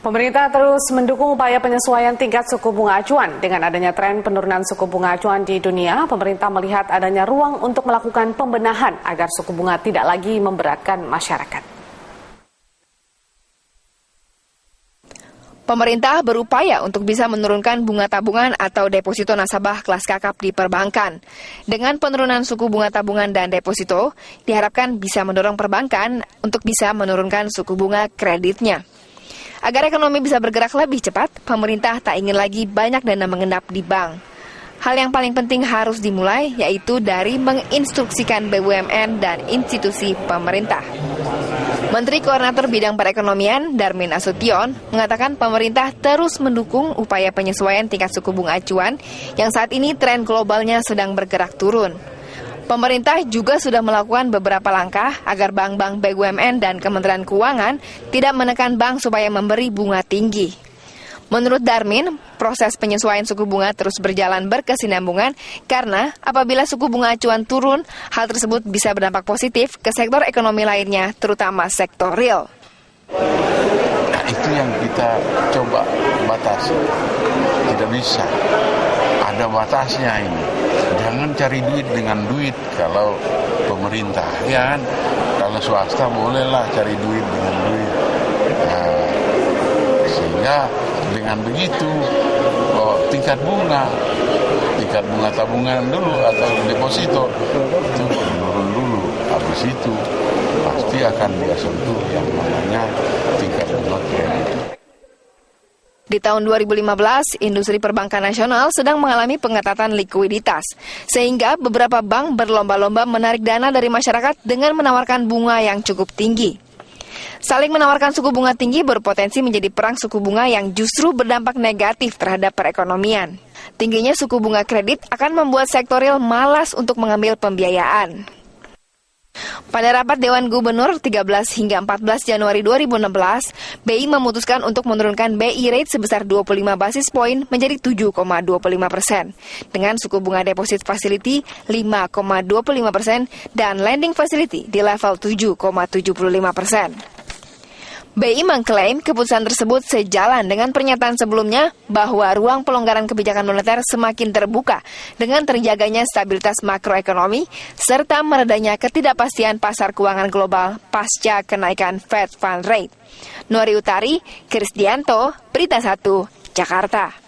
Pemerintah terus mendukung upaya penyesuaian tingkat suku bunga acuan. Dengan adanya tren penurunan suku bunga acuan di dunia, pemerintah melihat adanya ruang untuk melakukan pembenahan agar suku bunga tidak lagi memberatkan masyarakat. Pemerintah berupaya untuk bisa menurunkan bunga tabungan atau deposito nasabah kelas kakap di perbankan. Dengan penurunan suku bunga tabungan dan deposito, diharapkan bisa mendorong perbankan untuk bisa menurunkan suku bunga kreditnya. Agar ekonomi bisa bergerak lebih cepat, pemerintah tak ingin lagi banyak dana mengendap di bank. Hal yang paling penting harus dimulai yaitu dari menginstruksikan BUMN dan institusi pemerintah. Menteri Koordinator Bidang Perekonomian Darmin Nasution mengatakan pemerintah terus mendukung upaya penyesuaian tingkat suku bunga acuan yang saat ini tren globalnya sedang bergerak turun. Pemerintah juga sudah melakukan beberapa langkah agar bank-bank BUMN dan Kementerian Keuangan tidak menekan bank supaya memberi bunga tinggi. Menurut Darmin, proses penyesuaian suku bunga terus berjalan berkesinambungan karena apabila suku bunga acuan turun, hal tersebut bisa berdampak positif ke sektor ekonomi lainnya, terutama sektor real. Nah, itu yang kita coba batasi. Tidak bisa. Ada batasnya ini. Jangan cari duit dengan duit kalau pemerintah. Ya kan? Kalau swasta bolehlah cari duit dengan duit. Nah, sehingga dengan begitu tingkat bunga tabungan dulu atau deposito itu menurun dulu. Habis itu pasti akan dia sentuh yang namanya tingkat bunga kredit. Di tahun 2015, industri perbankan nasional sedang mengalami pengetatan likuiditas, sehingga beberapa bank berlomba-lomba menarik dana dari masyarakat dengan menawarkan bunga yang cukup tinggi. Saling menawarkan suku bunga tinggi berpotensi menjadi perang suku bunga yang justru berdampak negatif terhadap perekonomian. Tingginya suku bunga kredit akan membuat sektor real malas untuk mengambil pembiayaan. Pada rapat Dewan Gubernur 13 hingga 14 Januari 2016, BI memutuskan untuk menurunkan BI rate sebesar 25 basis poin menjadi 7,25%, dengan suku bunga deposit facility 5,25% dan lending facility di level 7,75%. BI mengklaim keputusan tersebut sejalan dengan pernyataan sebelumnya bahwa ruang pelonggaran kebijakan moneter semakin terbuka dengan terjaganya stabilitas makroekonomi serta meredanya ketidakpastian pasar keuangan global pasca kenaikan Fed Fund Rate. Nori Utari, Krisdianto, Berita 1, Jakarta.